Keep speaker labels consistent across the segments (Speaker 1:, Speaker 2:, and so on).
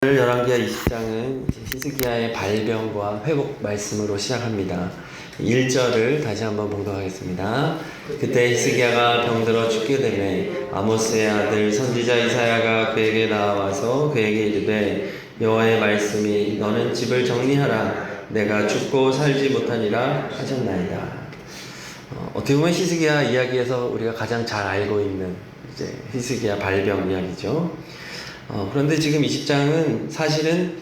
Speaker 1: 오늘 열왕기하 20장은 히스기야의 발병과 회복 말씀으로 시작합니다. 1절을 다시 한번 봉독하겠습니다. 그때 히스기야가 병들어 죽게 되매 아모스의 아들 선지자 이사야가 그에게 나와서 그에게 이르되 여호와의 말씀이 너는 집을 정리하라 내가 죽고 살지 못하니라 하셨나이다. 어떻게 보면 히스기야 이야기에서 우리가 가장 잘 알고 있는 이제 히스기야 발병 이야기죠. 그런데 지금 20장은 사실은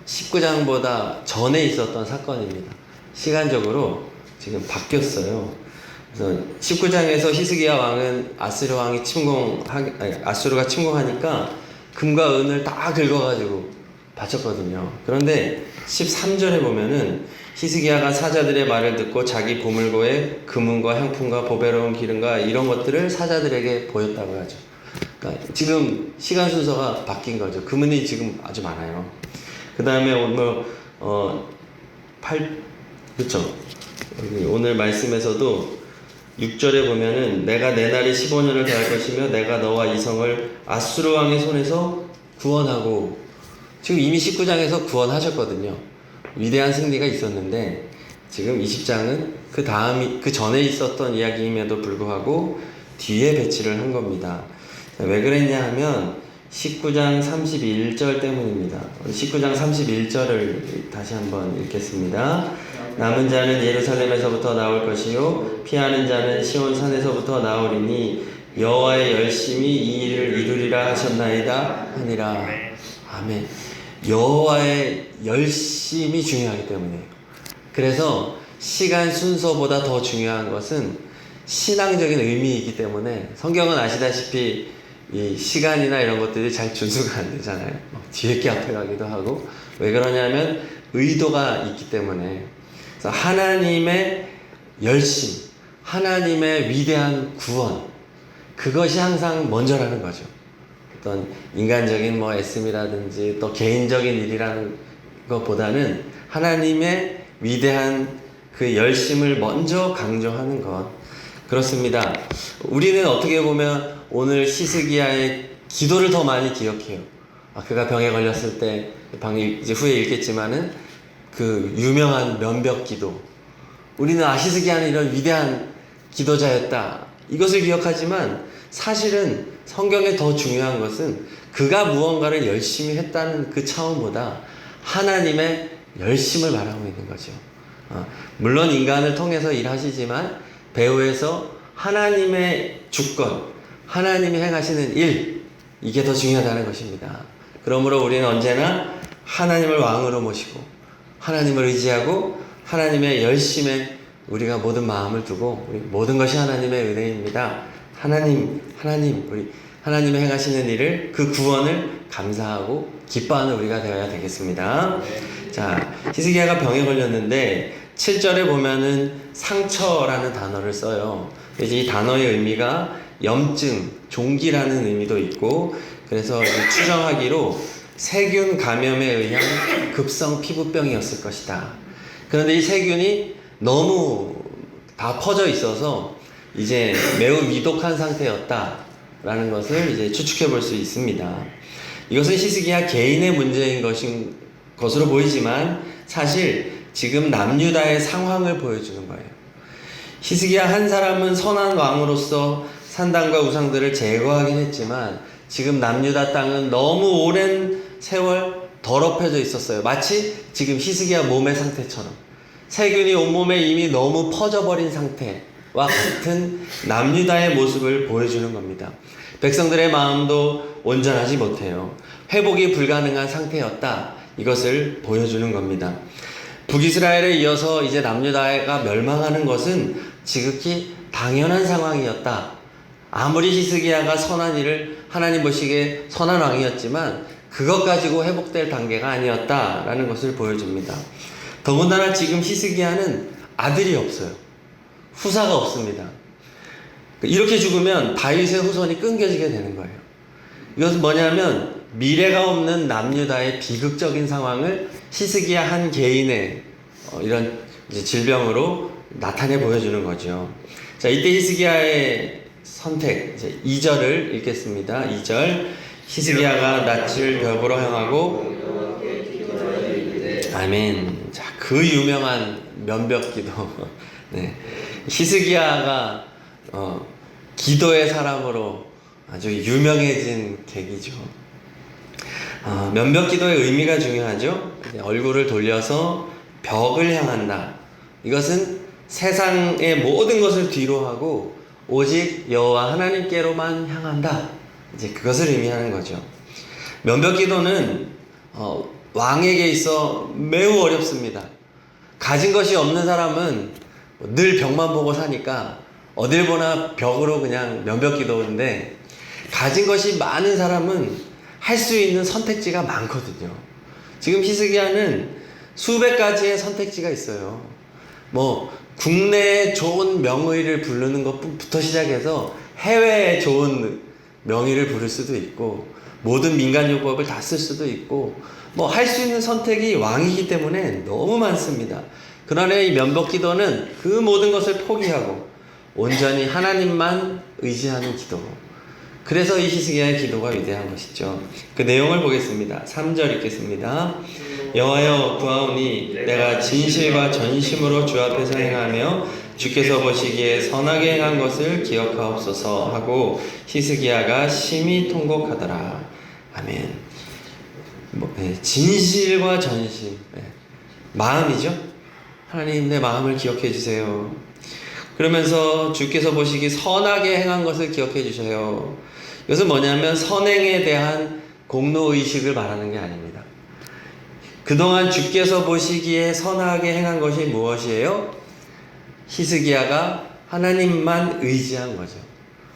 Speaker 1: 19장보다 전에 있었던 사건입니다. 시간적으로 지금 바뀌었어요. 그래서 19장에서 히스기야 왕은 아수르가 침공하니까 금과 은을 다 긁어가지고 바쳤거든요. 그런데 13절에 보면은 히스기야가 사자들의 말을 듣고 자기 보물고에 금은과 향품과 보배로운 기름과 이런 것들을 사자들에게 보였다고 하죠. 그러니까 지금 시간 순서가 바뀐 거죠. 금은이 지금 아주 많아요. 그 다음에 그렇죠. 오늘 말씀에서도 6절에 보면은 내가 내 날이 15년을 더할 것이며 내가 너와 이성을 아수르 왕의 손에서 구원하고, 지금 이미 19장에서 구원하셨거든요. 위대한 승리가 있었는데 지금 20장은 그 전에 있었던 이야기임에도 불구하고 뒤에 배치를 한 겁니다. 왜 그랬냐 하면 19장 31절 때문입니다. 19장 31절을 다시 한번 읽겠습니다. 남은 자는 예루살렘에서부터 나올 것이요 피하는 자는 시온 산에서부터 나오리니 여호와의 열심히 이 일을 이루리라 하셨나이다 하니라. 아멘. 여호와의 열심이 중요하기 때문이에요. 그래서 시간 순서보다 더 중요한 것은 신앙적인 의미이기 때문에, 성경은 아시다시피 이 시간이나 이런 것들이 잘 준수가 안 되잖아요. 뒤에 게 앞에 가기도 하고. 왜 그러냐면 의도가 있기 때문에. 그래서 하나님의 열심, 하나님의 위대한 구원, 그것이 항상 먼저라는 거죠. 어떤 인간적인 애씀이라든지 또 개인적인 일이라는 것보다는 하나님의 위대한 그 열심을 먼저 강조하는 것. 그렇습니다. 우리는 어떻게 보면 오늘 히스기야의 기도를 더 많이 기억해요. 그가 병에 걸렸을 때, 방금 이제 후에 읽겠지만은 그 유명한 면벽 기도. 우리는 히스기야는 이런 위대한 기도자였다, 이것을 기억하지만 사실은 성경에 더 중요한 것은 그가 무언가를 열심히 했다는 그 차원보다 하나님의 열심을 말하고 있는 거죠. 물론 인간을 통해서 일하시지만 배후에서 하나님의 주권, 하나님이 행하시는 일, 이게 더 중요하다는 것입니다. 그러므로 우리는 언제나 하나님을 왕으로 모시고 하나님을 의지하고 하나님의 열심에 우리가 모든 마음을 두고, 우리 모든 것이 하나님의 은혜입니다. 우리 하나님의 행하시는 일을, 그 구원을 감사하고 기뻐하는 우리가 되어야 되겠습니다. 자, 히스기야가 병에 걸렸는데 7절에 보면은 상처라는 단어를 써요. 그래서 이 단어의 의미가 염증, 종기라는 의미도 있고, 그래서 추정하기로 세균 감염에 의한 급성 피부병이었을 것이다. 그런데 이 세균이 너무 다 퍼져 있어서 이제 매우 위독한 상태였다라는 것을 이제 추측해 볼 수 있습니다. 이것은 히스기야 개인의 문제인 것으로 보이지만 사실 지금 남유다의 상황을 보여주는 거예요. 히스기야 한 사람은 선한 왕으로서 산당과 우상들을 제거하긴 했지만 지금 남유다 땅은 너무 오랜 세월 더럽혀져 있었어요. 마치 지금 히스기야 몸의 상태처럼 세균이 온몸에 이미 너무 퍼져버린 상태와 같은 남유다의 모습을 보여주는 겁니다. 백성들의 마음도 온전하지 못해요. 회복이 불가능한 상태였다, 이것을 보여주는 겁니다. 북이스라엘에 이어서 이제 남유다가 멸망하는 것은 지극히 당연한 상황이었다. 아무리 히스기야가 선한 일을, 하나님 보시기에 선한 왕이었지만 그것 가지고 회복될 단계가 아니었다라는 것을 보여줍니다. 더군다나 지금 히스기야는 아들이 없어요. 후사가 없습니다. 이렇게 죽으면 다윗의 후손이 끊겨지게 되는 거예요. 이것은 뭐냐면 미래가 없는 남유다의 비극적인 상황을 히스기야 한 개인의 이런 이제 질병으로 나타내 보여주는 거죠. 자, 이때 히스기야의 선택, 이제 2절을 읽겠습니다. 2절. 히스기야가 낯을 벽으로 향하고 아멘. 자, 그 유명한 면벽기도. 네. 히스기야가 기도의 사람으로 아주 유명해진 계기죠. 면벽기도의 의미가 중요하죠. 얼굴을 돌려서 벽을 향한다. 이것은 세상의 모든 것을 뒤로 하고 오직 여호와 하나님께로만 향한다. 이제 그것을 의미하는 거죠. 면벽기도는 왕에게 있어 매우 어렵습니다. 가진 것이 없는 사람은 늘 벽만 보고 사니까 어딜 보나 벽으로 그냥 면벽기도인데, 가진 것이 많은 사람은 할 수 있는 선택지가 많거든요. 지금 히스기야는 수백 가지의 선택지가 있어요. 국내에 좋은 명의를 부르는 것부터 시작해서 해외에 좋은 명의를 부를 수도 있고, 모든 민간요법을 다 쓸 수도 있고, 할 수 있는 선택이 왕이기 때문에 너무 많습니다. 그러나 이 면벽기도는 그 모든 것을 포기하고 온전히 하나님만 의지하는 기도. 그래서 이 히스기야의 기도가 위대한 것이죠. 그 내용을 보겠습니다. 3절 읽겠습니다. 여호와여 구하오니 내가 진실과 전심으로 주 앞에서 행하며 주께서 보시기에 선하게 행한 것을 기억하옵소서 하고 히스기야가 심히 통곡하더라. 아멘. 진실과 전심, 마음이죠. 하나님, 내 마음을 기억해 주세요. 그러면서 주께서 보시기 선하게 행한 것을 기억해 주셔요. 이것은 뭐냐면 선행에 대한 공로의식을 말하는 게 아닙니다. 그동안 주께서 보시기에 선하게 행한 것이 무엇이에요? 히스기야가 하나님만 의지한 거죠.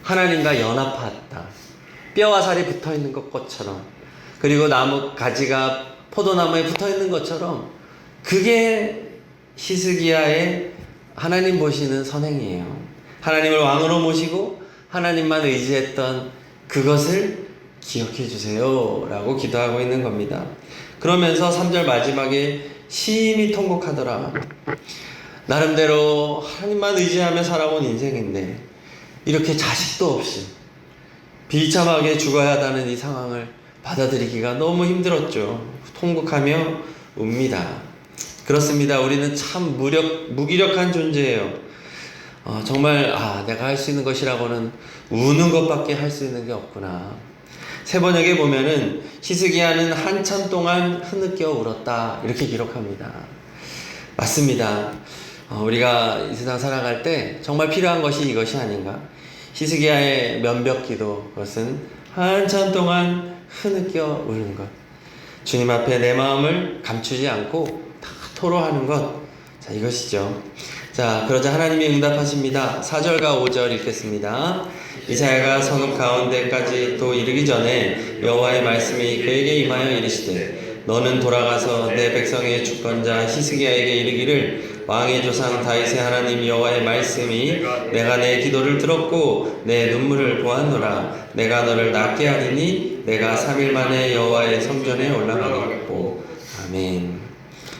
Speaker 1: 하나님과 연합했다. 뼈와 살이 붙어 있는 것처럼, 그리고 나무 가지가 포도나무에 붙어 있는 것처럼, 그게 히스기야의 하나님 보시는 선행이에요. 하나님을 왕으로 모시고 하나님만 의지했던 그것을 기억해 주세요 라고 기도하고 있는 겁니다. 그러면서 3절 마지막에 심히 통곡하더라. 나름대로 하나님만 의지하며 살아온 인생인데 이렇게 자식도 없이 비참하게 죽어야 한다는 이 상황을 받아들이기가 너무 힘들었죠. 통곡하며 웁니다. 그렇습니다. 우리는 참 무기력한 존재예요. 정말 내가 할 수 있는 것이라고는 우는 것밖에 할 수 있는 게 없구나. 세번역에 보면은 히스기야는 한참 동안 흐느껴 울었다 이렇게 기록합니다. 맞습니다. 우리가 이 세상 살아갈 때 정말 필요한 것이 이것이 아닌가. 히스기야의 면벽기도, 그것은 한참 동안 흐느껴 우는 것, 주님 앞에 내 마음을 감추지 않고 다 토로하는 것. 자, 이것이죠. 자, 그러자 하나님이 응답하십니다. 4절과 5절 읽겠습니다. 이사야가 성읍 가운데까지 또 이르기 전에 여호와의 말씀이 그에게 임하여 이르시되 너는 돌아가서 내 백성의 주권자 히스기야에게 이르기를 왕의 조상 다윗의 하나님 여호와의 말씀이 내가 내 기도를 들었고 내 눈물을 보았노라. 내가 너를 낫게 하리니 내가 3일 만에 여호와의 성전에 올라가겠고. 아멘.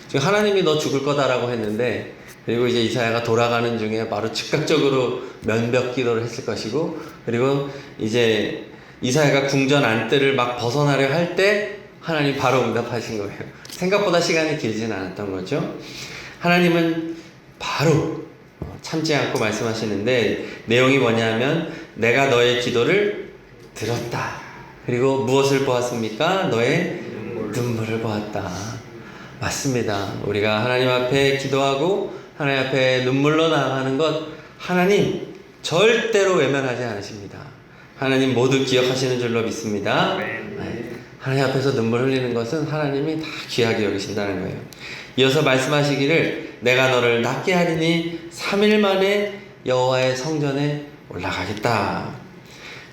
Speaker 1: 지금 하나님이 너 죽을 거다라고 했는데, 그리고 이제 이사야가 돌아가는 중에 바로 즉각적으로 면벽 기도를 했을 것이고, 그리고 이제 이사야가 궁전 안뜰을 막 벗어나려 할 때 하나님 바로 응답하신 거예요. 생각보다 시간이 길진 않았던 거죠. 하나님은 바로 참지 않고 말씀하시는데, 내용이 뭐냐면 내가 너의 기도를 들었다. 그리고 무엇을 보았습니까? 너의 눈물을 보았다. 맞습니다. 우리가 하나님 앞에 기도하고 하나님 앞에 눈물로 나아가는 것, 하나님 절대로 외면하지 않으십니다. 하나님 모두 기억하시는 줄로 믿습니다. 하나님 앞에서 눈물 흘리는 것은 하나님이 다 귀하게 여기신다는 거예요. 이어서 말씀하시기를 내가 너를 낫게 하리니 3일 만에 여호와의 성전에 올라가겠다.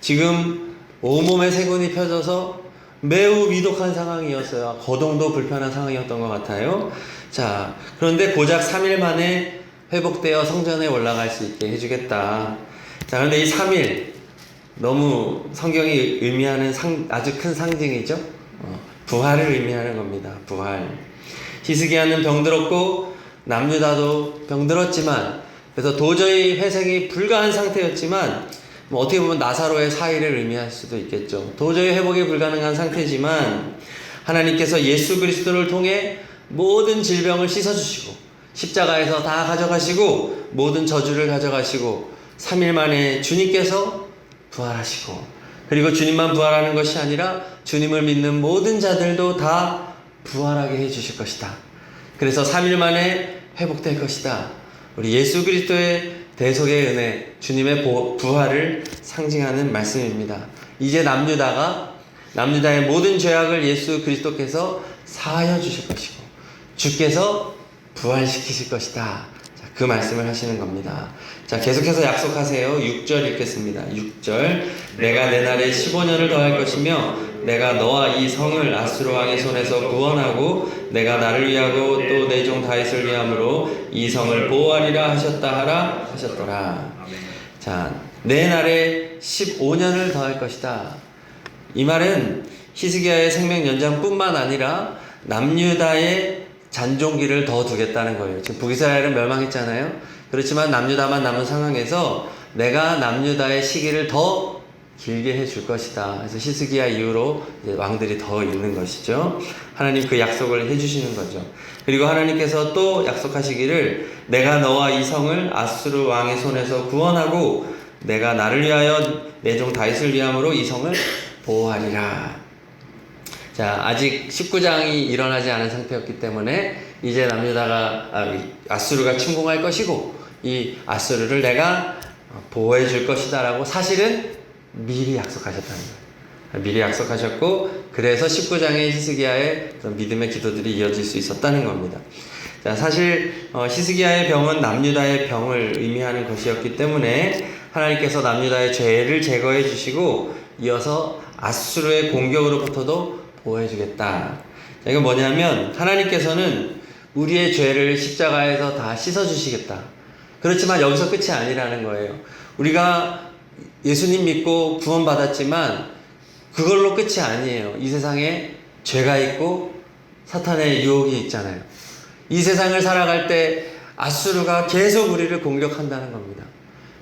Speaker 1: 지금 온몸에 세군이 펴져서 매우 위독한 상황이었어요. 거동도 불편한 상황이었던 것 같아요. 자, 그런데 고작 3일 만에 회복되어 성전에 올라갈 수 있게 해주겠다. 자, 그런데 이 3일 너무 성경이 의미하는 아주 큰 상징이죠. 부활을 의미하는 겁니다. 부활. 히스기야는 병들었고 남유다도 병들었지만, 그래서 도저히 회생이 불가한 상태였지만 뭐 어떻게 보면 나사로의 사의를 의미할 수도 있겠죠. 도저히 회복이 불가능한 상태지만 하나님께서 예수 그리스도를 통해 모든 질병을 씻어주시고 십자가에서 다 가져가시고 모든 저주를 가져가시고 3일 만에 주님께서 부활하시고, 그리고 주님만 부활하는 것이 아니라 주님을 믿는 모든 자들도 다 부활하게 해주실 것이다. 그래서 3일 만에 회복될 것이다. 우리 예수 그리스도의 대속의 은혜, 주님의 부활을 상징하는 말씀입니다. 이제 남유다의 모든 죄악을 예수 그리스도께서 사하여 주실 것이고 주께서 부활시키실 것이다. 자, 그 말씀을 하시는 겁니다. 자, 계속해서 약속하세요. 6절 읽겠습니다. 6절. 내가 내 날에 15년을 더할 것이며 내가 너와 이 성을 아수르 왕의 손에서 구원하고 내가 나를 위하고 또 내 종 다윗을 위함으로 이 성을 보호하리라 하셨더라. 자, 내 날에 15년을 더할 것이다. 이 말은 히스기야의 생명 연장뿐만 아니라 남유다의 잔종기를 더 두겠다는 거예요. 지금 북이스라엘은 멸망했잖아요. 그렇지만 남유다만 남은 상황에서 내가 남유다의 시기를 더 길게 해줄 것이다. 그래서 히스기야 이후로 이제 왕들이 더 있는 것이죠. 하나님 그 약속을 해주시는 거죠. 그리고 하나님께서 또 약속하시기를 내가 너와 이 성을 아수르 왕의 손에서 구원하고 내가 나를 위하여 내 종 다윗을 위함으로 이 성을 보호하리라. 자, 아직 19장이 일어나지 않은 상태였기 때문에 이제 아수르가 침공할 것이고 이 아수르를 내가 보호해 줄 것이다 라고 사실은 미리 약속하셨다는 거예요. 미리 약속하셨고, 그래서 19장의 히스기야의 믿음의 기도들이 이어질 수 있었다는 겁니다. 자, 사실 히스기야의 병은 남유다의 병을 의미하는 것이었기 때문에 하나님께서 남유다의 죄를 제거해 주시고 이어서 아수르의 공격으로부터도 보호해 주겠다. 자, 이건 뭐냐면 하나님께서는 우리의 죄를 십자가에서 다 씻어 주시겠다. 그렇지만 여기서 끝이 아니라는 거예요. 우리가 예수님 믿고 구원받았지만 그걸로 끝이 아니에요. 이 세상에 죄가 있고 사탄의 유혹이 있잖아요. 이 세상을 살아갈 때 아수르가 계속 우리를 공격한다는 겁니다.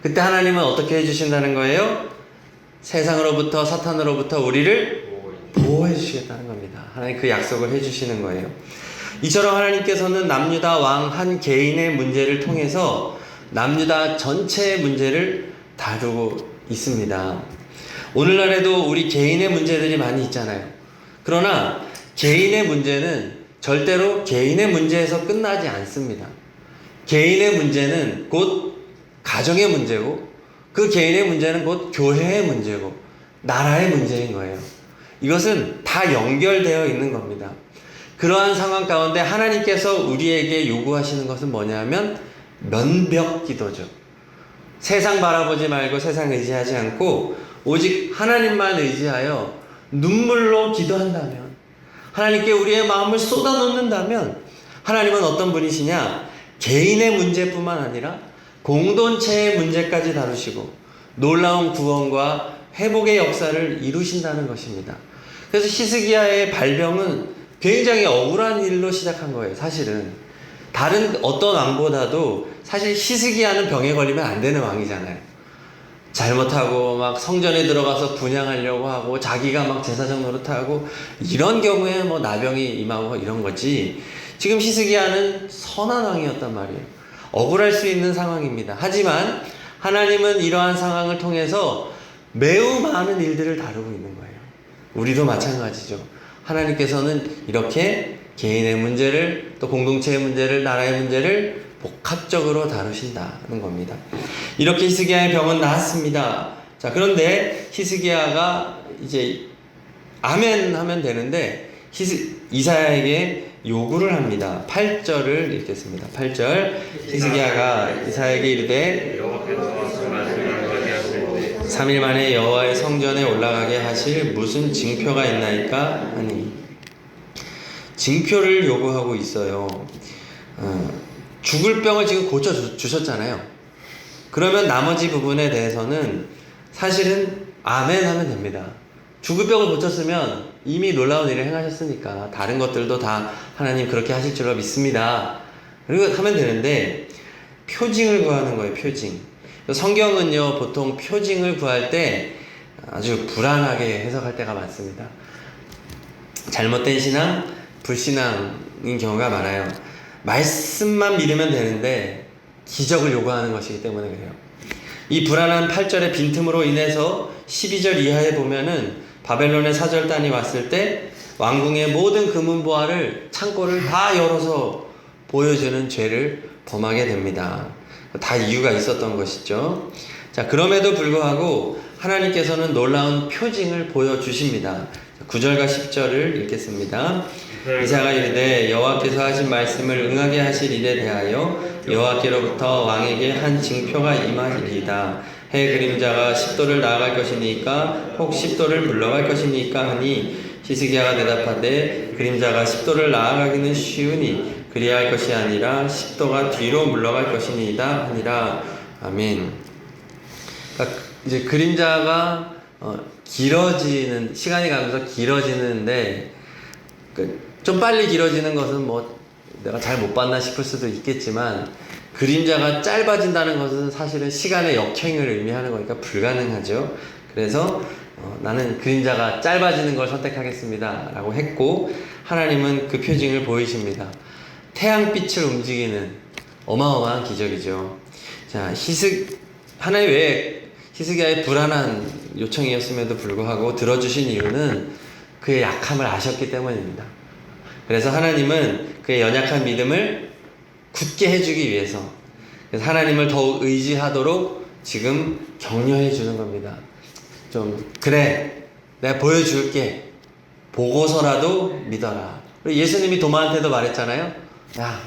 Speaker 1: 그때 하나님은 어떻게 해주신다는 거예요? 세상으로부터 사탄으로부터 우리를 보호해 주시겠다는 겁니다. 하나님 그 약속을 해주시는 거예요. 이처럼 하나님께서는 남유다 왕 한 개인의 문제를 통해서 남유다 전체의 문제를 다루고 있습니다. 오늘날에도 우리 개인의 문제들이 많이 있잖아요. 그러나 개인의 문제는 절대로 개인의 문제에서 끝나지 않습니다. 개인의 문제는 곧 가정의 문제고 그 개인의 문제는 곧 교회의 문제고 나라의 문제인 거예요. 이것은 다 연결되어 있는 겁니다. 그러한 상황 가운데 하나님께서 우리에게 요구하시는 것은 뭐냐면 면벽 기도죠. 세상 바라보지 말고 세상 의지하지 않고 오직 하나님만 의지하여 눈물로 기도한다면, 하나님께 우리의 마음을 쏟아놓는다면 하나님은 어떤 분이시냐? 개인의 문제뿐만 아니라 공동체의 문제까지 다루시고 놀라운 구원과 회복의 역사를 이루신다는 것입니다. 그래서 히스기야의 발병은 굉장히 억울한 일로 시작한 거예요. 사실은 다른 어떤 왕보다도 사실 히스기야는 병에 걸리면 안 되는 왕이잖아요. 잘못하고 막 성전에 들어가서 분향하려고 하고 자기가 막 제사장 노릇하고 이런 경우에 뭐 나병이 임하고 이런 거지. 지금 히스기야는 선한 왕이었단 말이에요. 억울할 수 있는 상황입니다. 하지만 하나님은 이러한 상황을 통해서 매우 많은 일들을 다루고 있는 거예요. 우리도 마찬가지죠. 하나님께서는 이렇게 개인의 문제를, 또 공동체의 문제를, 나라의 문제를 복합적으로 다루신다는 겁니다. 이렇게 히스기야의 병은 나았습니다. 자, 그런데 히스기야가 이제 아멘 하면 되는데 이사야에게 요구를 합니다. 8절을 읽겠습니다. 8절. 히스기야가 이사야에게 이르되 3일 만에 여호와의 성전에 올라가게 하실 무슨 징표가 있나이까 하니, 징표를 요구하고 있어요. 죽을 병을 지금 고쳐주셨잖아요. 그러면 나머지 부분에 대해서는 사실은 아멘 하면 됩니다. 죽을 병을 고쳤으면 이미 놀라운 일을 행하셨으니까 다른 것들도 다 하나님 그렇게 하실 줄로 믿습니다. 그리고 하면 되는데 표징을 구하는 거예요. 표징. 성경은요, 보통 표징을 구할 때 아주 불안하게 해석할 때가 많습니다. 잘못된 신앙, 불신앙인 경우가 많아요. 말씀만 믿으면 되는데 기적을 요구하는 것이기 때문에 그래요. 이 불안한 8절의 빈틈으로 인해서 12절 이하에 보면은 바벨론의 사절단이 왔을 때 왕궁의 모든 금은보화를 창고를 다 열어서 보여주는 죄를 범하게 됩니다. 다 이유가 있었던 것이죠. 자, 그럼에도 불구하고 하나님께서는 놀라운 표징을 보여주십니다. 9절과 10절을 읽겠습니다. 이사야가 이르되 여호와께서 하신 말씀을 응하게 하실 일에 대하여 여호와께로부터 왕에게 한 징표가 임하리이다. 해 그림자가 10도를 나아갈 것이니까 혹 10도를 물러갈 것이니까 하니 히스기야가 대답하되 그림자가 10도를 나아가기는 쉬우니 그리할 것이 아니라 10도가 뒤로 물러갈 것이니이다 하니라. 아멘. 그러니까 이제 그림자가 길어지는, 시간이 가면서 길어지는데 좀 빨리 길어지는 것은 뭐 내가 잘 못 봤나 싶을 수도 있겠지만, 그림자가 짧아진다는 것은 사실은 시간의 역행을 의미하는 거니까 불가능하죠. 그래서 나는 그림자가 짧아지는 걸 선택하겠습니다 라고 했고, 하나님은 그 표징을 보이십니다. 태양빛을 움직이는 어마어마한 기적이죠. 자, 하나님 왜 히스기야의 불안한 요청이었음에도 불구하고 들어주신 이유는 그의 약함을 아셨기 때문입니다. 그래서 하나님은 그의 연약한 믿음을 굳게 해주기 위해서, 그래서 하나님을 더욱 의지하도록 지금 격려해 주는 겁니다. 좀 그래, 내가 보여줄게, 보고서라도 믿어라. 예수님이 도마한테도 말했잖아요. 야,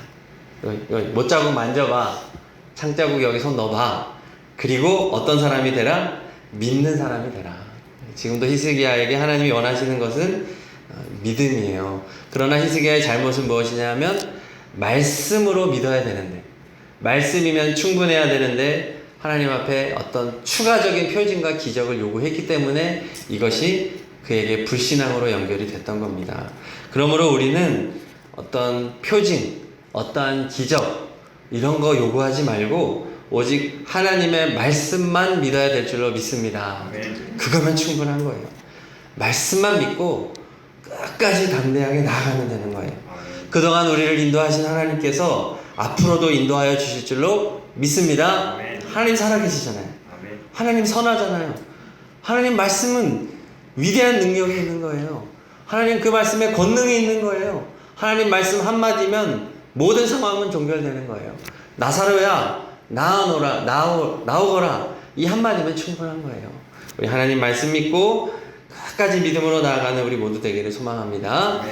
Speaker 1: 여기 못자국 만져봐, 창자국 여기 손 넣어봐. 그리고 어떤 사람이 되라? 믿는 사람이 되라. 지금도 히스기야에게 하나님이 원하시는 것은 믿음이에요. 그러나 히스기야의 잘못은 무엇이냐면 말씀으로 믿어야 되는데, 말씀이면 충분해야 되는데 하나님 앞에 어떤 추가적인 표징과 기적을 요구했기 때문에 이것이 그에게 불신앙으로 연결이 됐던 겁니다. 그러므로 우리는 어떤 표징, 어떠한 기적 이런 거 요구하지 말고 오직 하나님의 말씀만 믿어야 될 줄로 믿습니다. 그거면 충분한 거예요. 말씀만 믿고 끝까지 담대하게 나아가면 되는 거예요. 그동안 우리를 인도하신 하나님께서 앞으로도 인도하여 주실 줄로 믿습니다. 하나님 살아계시잖아요. 하나님 선하잖아요. 하나님 말씀은 위대한 능력이 있는 거예요. 하나님 그 말씀에 권능이 있는 거예요. 하나님 말씀 한마디면 모든 상황은 종결되는 거예요. 나사로야 나오거라, 이 한마디면 충분한 거예요. 우리 하나님 말씀 믿고 끝까지 믿음으로 나아가는 우리 모두 되기를 소망합니다.